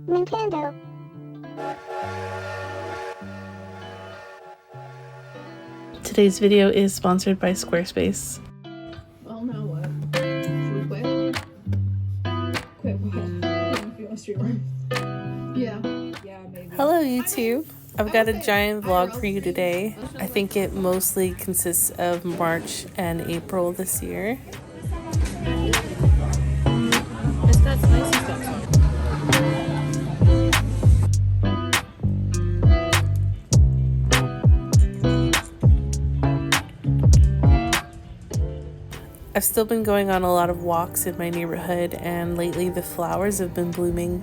Nintendo. Today's video is sponsored by Squarespace. Well, now what? Should we quit? Quit what? Yeah, maybe. Hello YouTube! I've got a giant vlog for you today. I think it mostly consists of March and April this year. I've still been going on a lot of walks in my neighborhood, and lately the flowers have been blooming.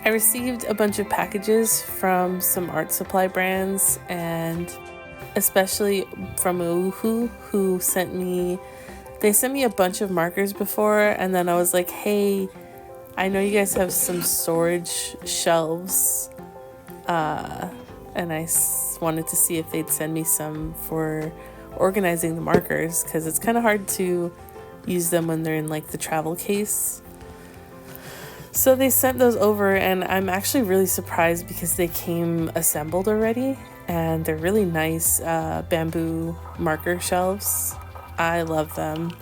I received a bunch of packages from some art supply brands, and especially from OHUHU, who sent me a bunch of markers before, and then I was like, hey, I know you guys have some storage shelves, and I wanted to see if they'd send me some for organizing the markers, because it's kind of hard to use them when they're in like the travel case. So they sent those over, and I'm actually really surprised because they came assembled already, and they're really nice bamboo marker shelves. I love them.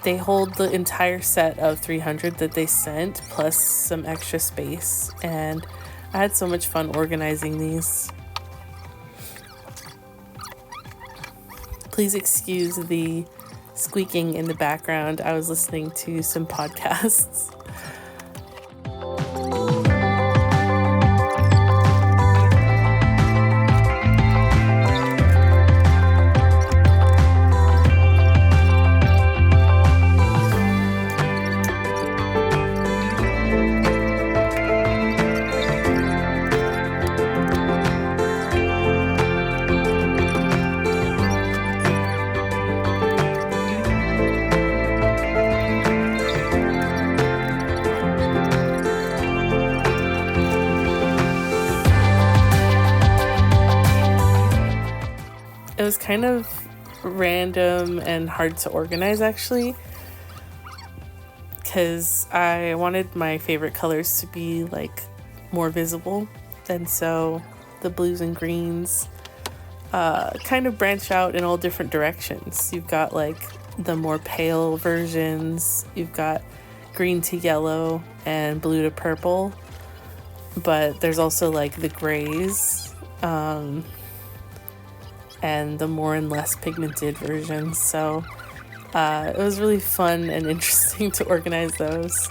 They hold the entire set of 300 that they sent, plus some extra space, and I had so much fun organizing these. Please excuse the squeaking in the background. I was listening to some podcasts. It was kind of random and hard to organize actually, because I wanted my favorite colors to be like more visible, and so the blues and greens kind of branch out in all different directions. You've got like the more pale versions, you've got green to yellow and blue to purple, but there's also like the grays and the more and less pigmented versions. So it was really fun and interesting to organize those.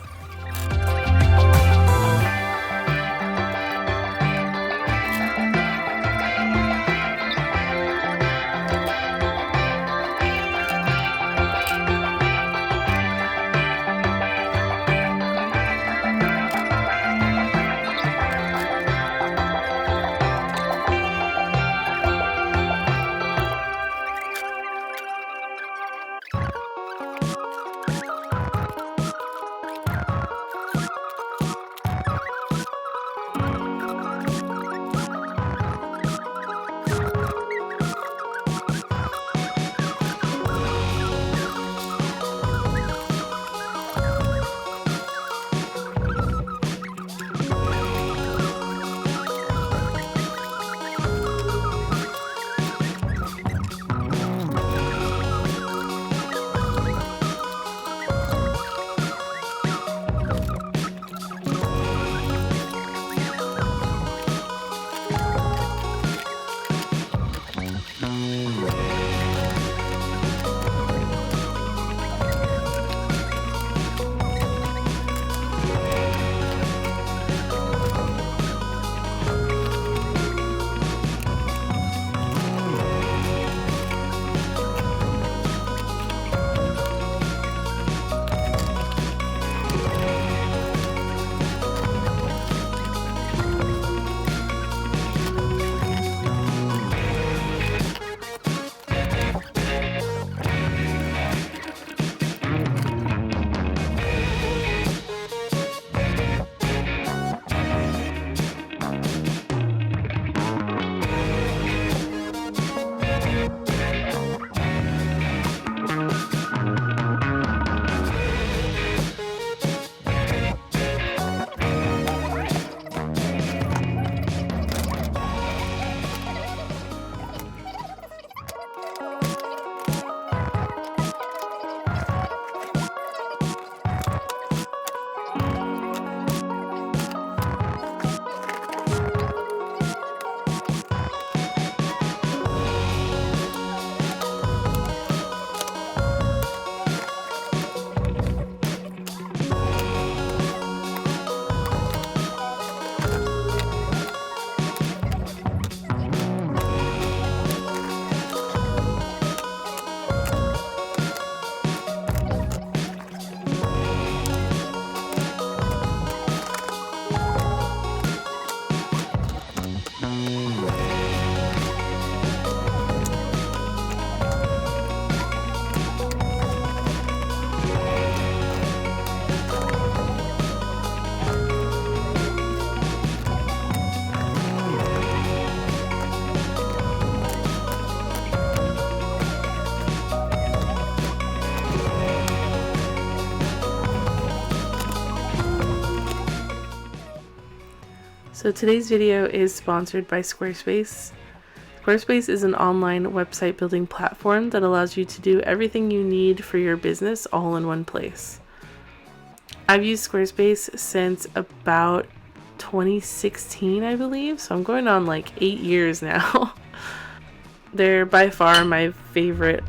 So today's video is sponsored by Squarespace. Squarespace is an online website building platform that allows you to do everything you need for your business all in one place. I've used Squarespace since about 2016, I believe, so I'm going on like 8 years now. They're by far my favorite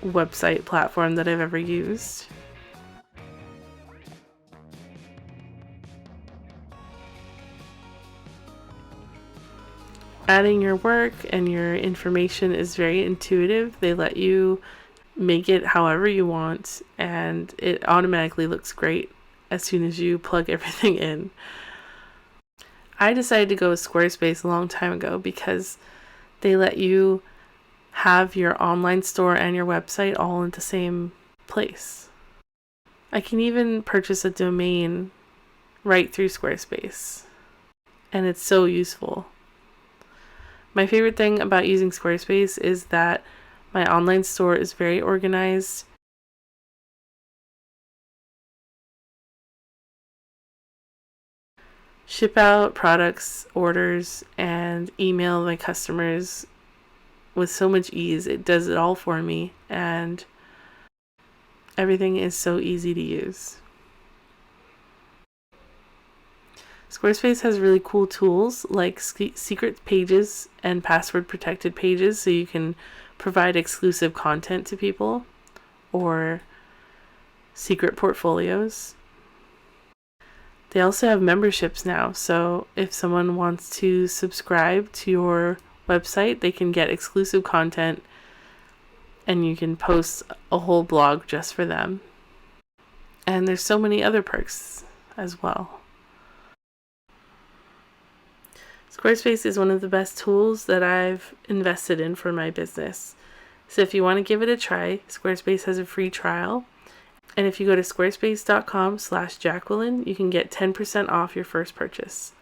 website platform that I've ever used. Adding your work and your information is very intuitive. They let you make it however you want, and it automatically looks great as soon as you plug everything in. I decided to go with Squarespace a long time ago because they let you have your online store and your website all in the same place. I can even purchase a domain right through Squarespace, and it's so useful. My favorite thing about using Squarespace is that My online store is very organized. Ship out products, orders, and email my customers with so much ease. It does it all for me, and everything is so easy to use. Squarespace has really cool tools like secret pages and password protected pages, so you can provide exclusive content to people, or secret portfolios. They also have memberships now, so if someone wants to subscribe to your website, they can get exclusive content, and you can post a whole blog just for them. And there's so many other perks as well. Squarespace is one of the best tools that I've invested in for my business. So if you want to give it a try, Squarespace has a free trial. And if you go to squarespace.com/Jacquelin, you can get 10% off your first purchase.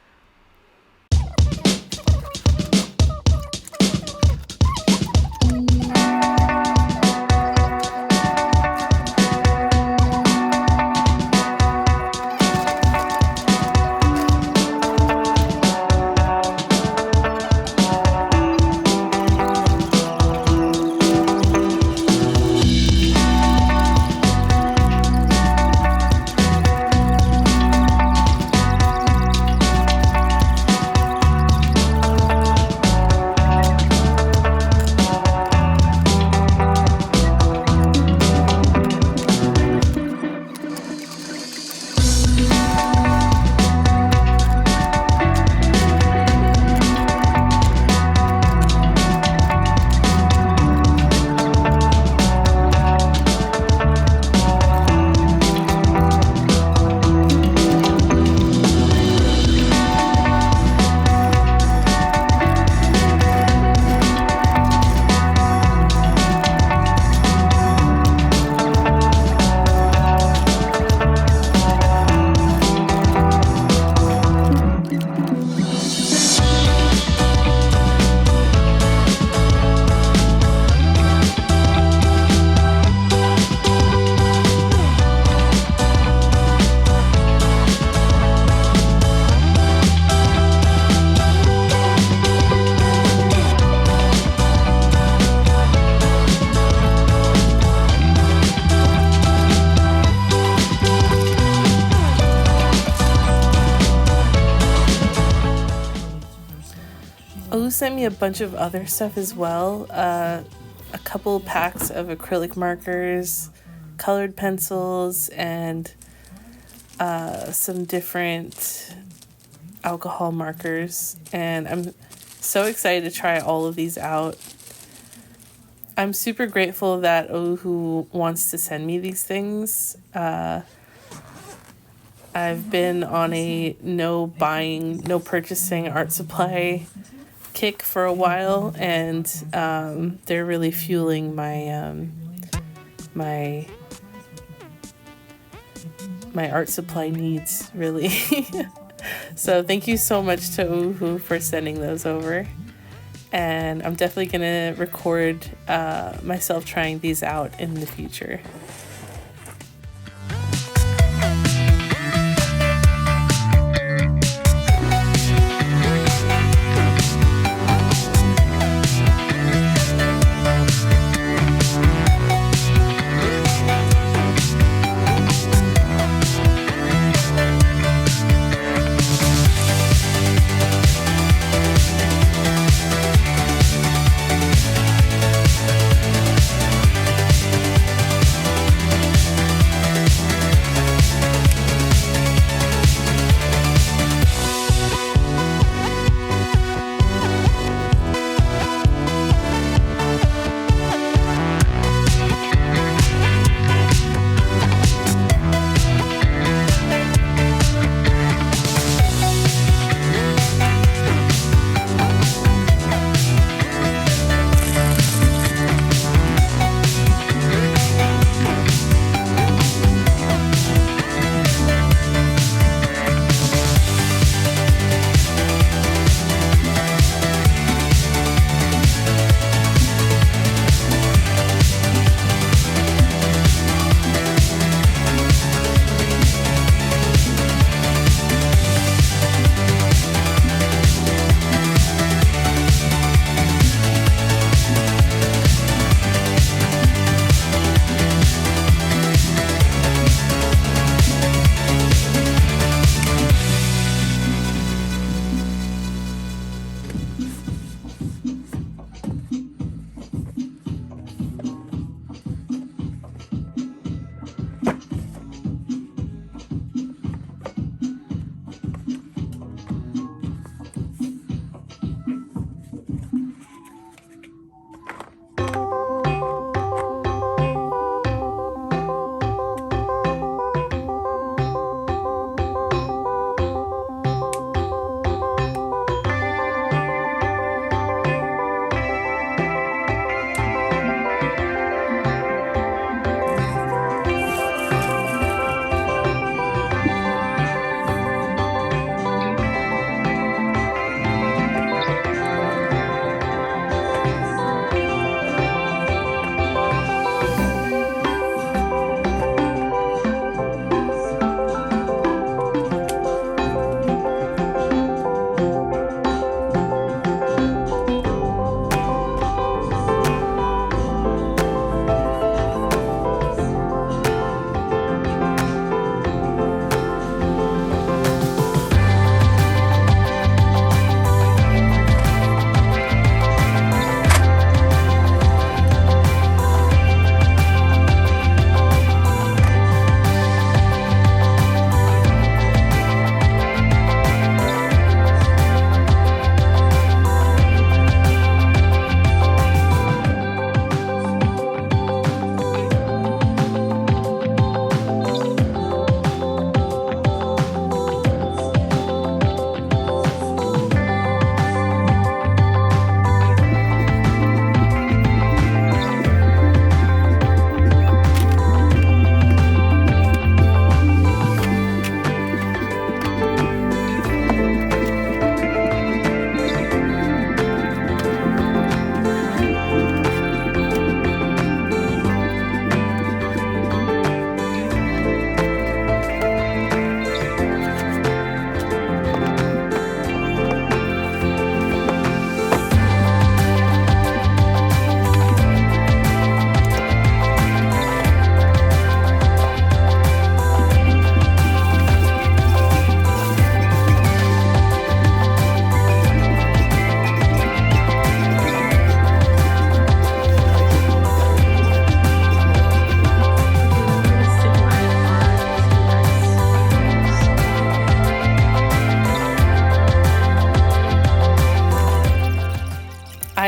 OHUHU sent me a bunch of other stuff as well. A couple packs of acrylic markers, colored pencils, and some different alcohol markers. And I'm so excited to try all of these out. I'm super grateful that OHUHU wants to send me these things. I've been on a no purchasing art supply kick for a while, and they're really fueling my my art supply needs, really. So thank you so much to OHUHU for sending those over, and I'm definitely gonna record myself trying these out in the future.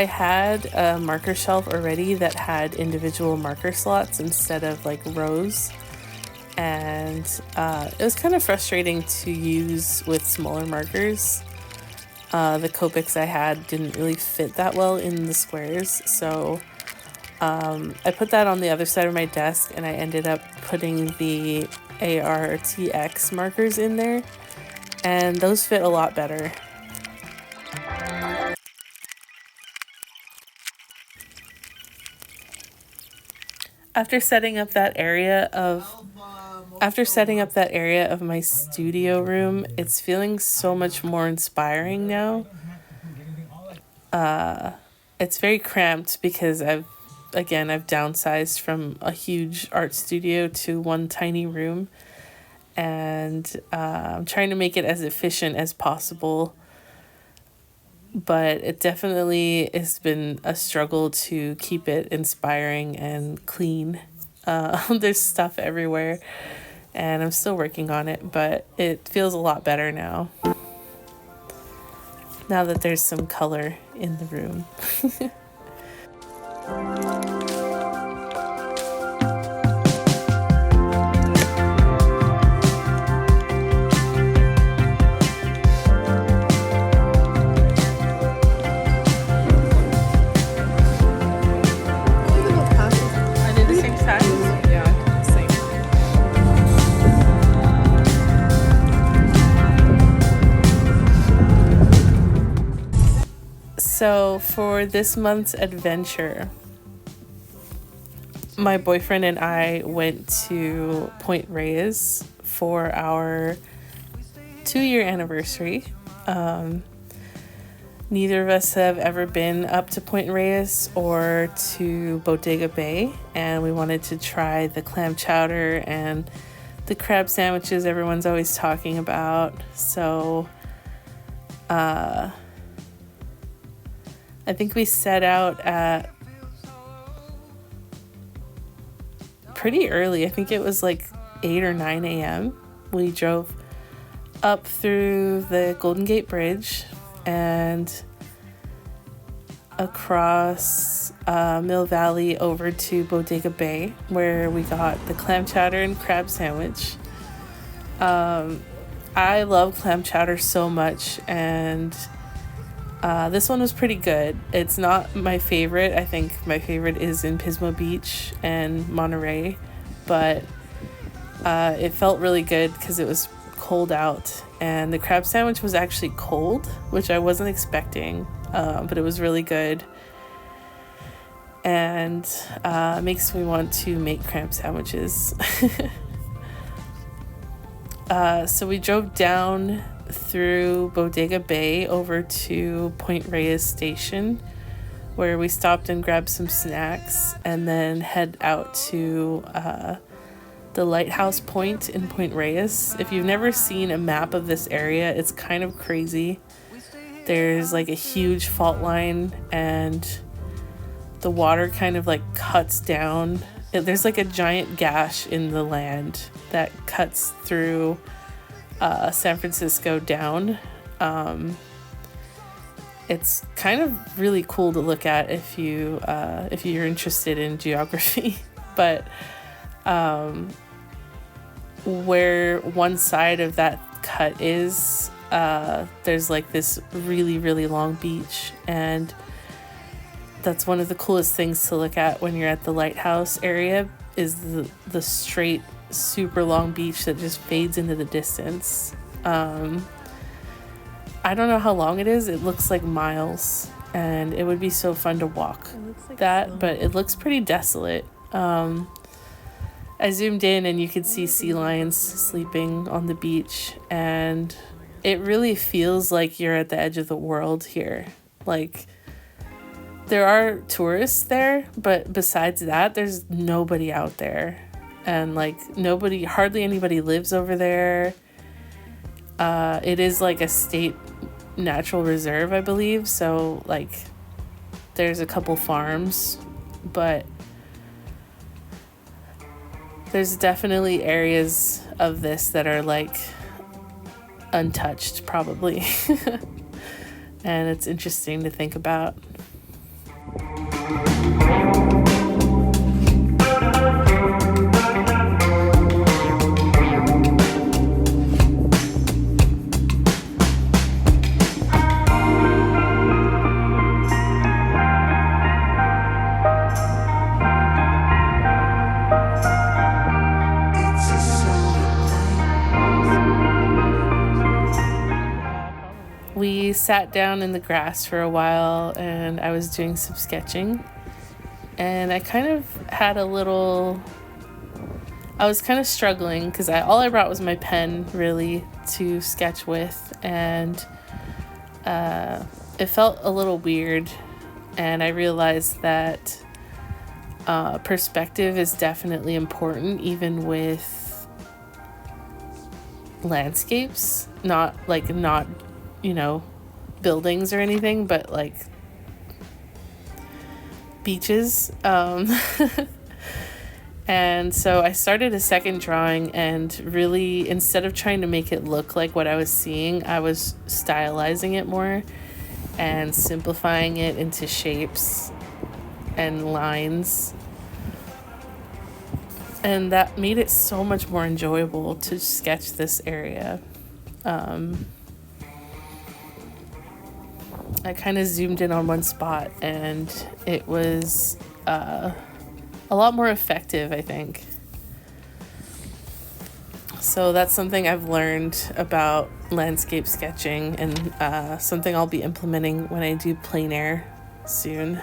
I had a marker shelf already that had individual marker slots instead of like rows, and it was kind of frustrating to use with smaller markers. The Copics I had didn't really fit that well in the squares, so I put that on the other side of my desk, and I ended up putting the ARTX markers in there, and those fit a lot better. After setting up that area of my studio room, it's feeling so much more inspiring now. It's very cramped because I've downsized from a huge art studio to one tiny room, and I'm trying to make it as efficient as possible, but it definitely has been a struggle to keep it inspiring and clean. There's stuff everywhere, and I'm still working on it, but it feels a lot better now that there's some color in the room. So for this month's adventure, my boyfriend and I went to Point Reyes for our 2-year anniversary. Neither of us have ever been up to Point Reyes or to Bodega Bay, and we wanted to try the clam chowder and the crab sandwiches everyone's always talking about. So I think we set out at pretty early. I think it was like 8 or 9 a.m. We drove up through the Golden Gate Bridge and across Mill Valley over to Bodega Bay, where we got the clam chowder and crab sandwich. I love clam chowder so much, and this one was pretty good. It's not my favorite. I think my favorite is in Pismo Beach and Monterey, but it felt really good because it was cold out, and the crab sandwich was actually cold, which I wasn't expecting, but it was really good, and makes me want to make crab sandwiches. So we drove down through Bodega Bay over to Point Reyes Station, where we stopped and grabbed some snacks, and then head out to the Lighthouse Point in Point Reyes. If you've never seen a map of this area, it's kind of crazy. There's like a huge fault line, and the water kind of like cuts down. There's like a giant gash in the land that cuts through San Francisco down. It's kind of really cool to look at if you're interested in geography. But where one side of that cut is, there's like this really, really long beach, and that's one of the coolest things to look at when you're at the lighthouse area, is the straight, super long beach that just fades into the distance. I don't know how long it is. It looks like miles, and it would be so fun to walk but it looks pretty desolate. I zoomed in and you could see sea lions sleeping on the beach, and it really feels like you're at the edge of the world here. Like, there are tourists there, but besides that, there's nobody out there. And like hardly anybody lives over there. It is like a state natural reserve, I believe. So like there's a couple farms, but there's definitely areas of this that are like untouched, probably. And it's interesting to think about. sat down in the grass for a while and I was doing some sketching, and I kind of had I was kind of struggling because all I brought was my pen really to sketch with, and it felt a little weird, and I realized that perspective is definitely important even with landscapes, not buildings or anything, but like beaches. And so I started a second drawing, and really, instead of trying to make it look like what I was seeing, I was stylizing it more and simplifying it into shapes and lines. And that made it so much more enjoyable to sketch this area. I kind of zoomed in on one spot, and it was a lot more effective, I think. So that's something I've learned about landscape sketching, and something I'll be implementing when I do plein air soon.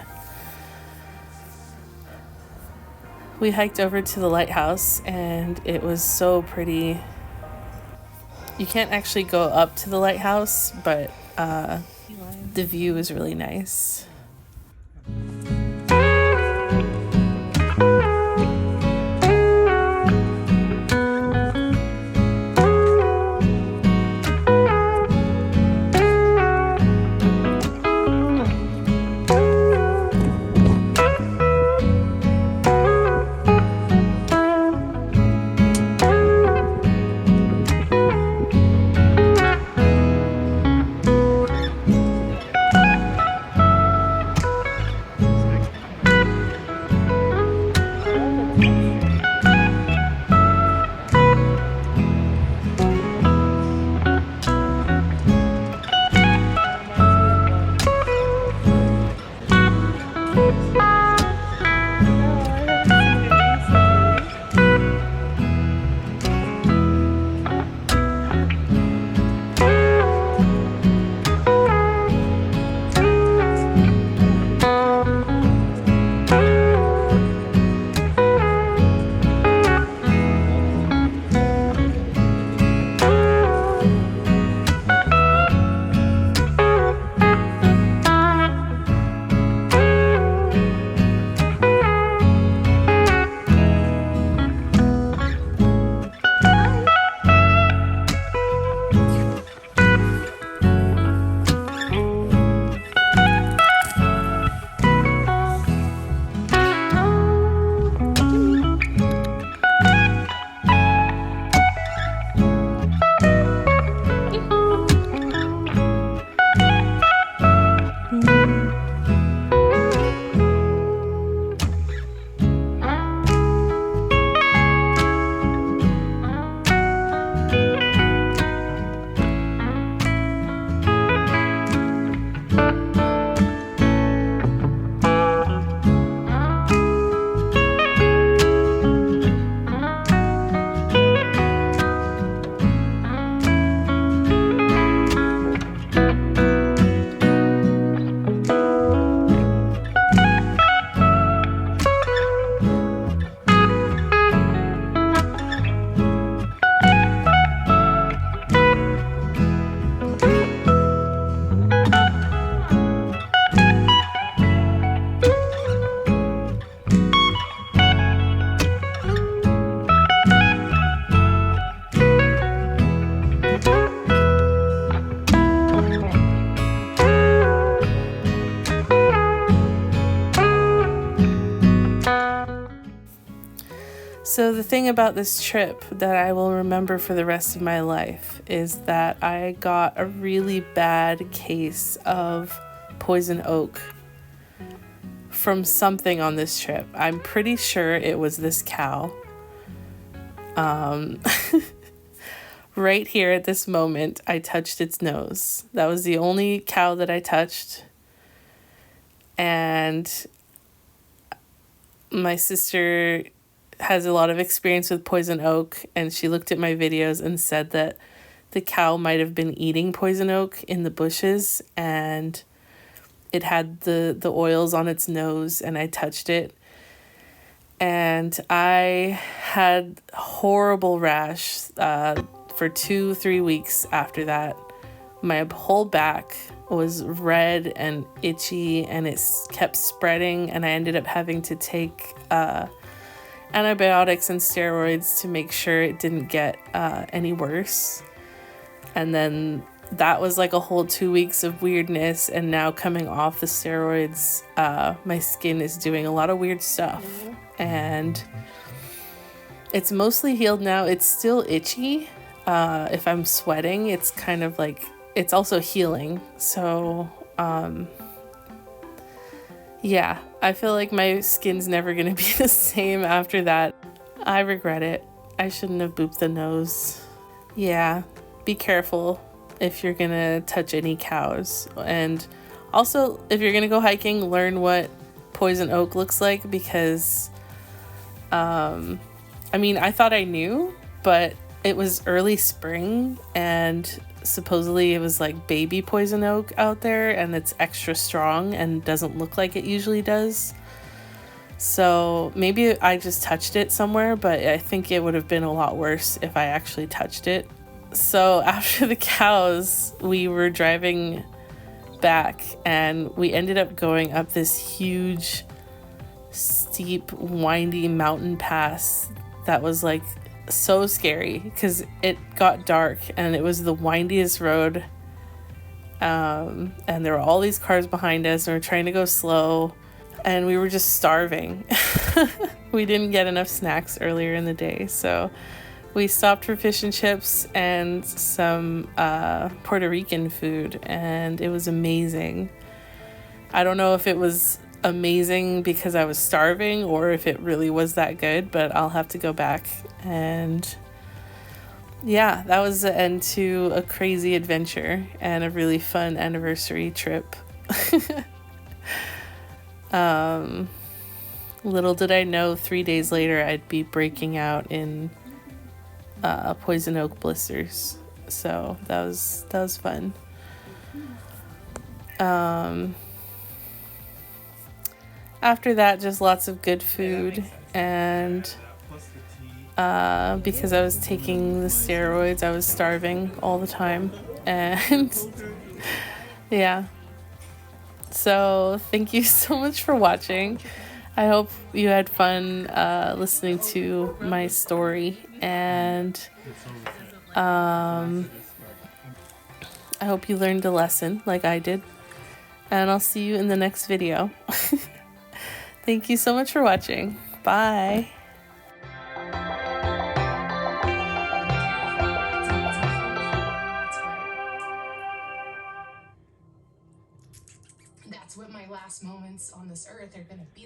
We hiked over to the lighthouse, and it was so pretty. You can't actually go up to the lighthouse, but the view is really nice. So the thing about this trip that I will remember for the rest of my life is that I got a really bad case of poison oak from something on this trip. I'm pretty sure it was this cow. Right here at this moment, I touched its nose. That was the only cow that I touched. And my sister has a lot of experience with poison oak, and she looked at my videos and said that the cow might have been eating poison oak in the bushes, and it had the oils on its nose, and I touched it. And I had horrible rash for 2-3 weeks after that. My whole back was red and itchy, and it kept spreading, and I ended up having to take antibiotics and steroids to make sure it didn't get any worse. And then that was like a whole 2 weeks of weirdness, and now coming off the steroids, my skin is doing a lot of weird stuff, and it's mostly healed now. It's still itchy. If I'm sweating, it's kind of like, it's also healing. So yeah, I feel like my skin's never gonna be the same after that. I regret it. I shouldn't have booped the nose. Yeah, be careful if you're gonna touch any cows. And also, if you're gonna go hiking, learn what poison oak looks like, because I mean, I thought I knew, but it was early spring, and supposedly it was like baby poison oak out there, and it's extra strong and doesn't look like it usually does. So maybe I just touched it somewhere, but I think it would have been a lot worse if I actually touched it. So after the cows, we were driving back, and we ended up going up this huge, steep, windy mountain pass that was like so scary, because it got dark and it was the windiest road, and there were all these cars behind us, and we were trying to go slow, and we were just starving. We didn't get enough snacks earlier in the day, so we stopped for fish and chips and some Puerto Rican food, and it was amazing. I don't know if it was amazing because I was starving or if it really was that good, but I'll have to go back. And yeah, that was the end to a crazy adventure and a really fun anniversary trip. Little did I know 3 days later I'd be breaking out in poison oak blisters. So that was fun. After that, just lots of good food, and because I was taking the steroids, I was starving all the time, and yeah. So thank you so much for watching. I hope you had fun listening to my story, and I hope you learned a lesson like I did, and I'll see you in the next video. Thank you so much for watching. Bye. That's what my last moments on this earth are gonna be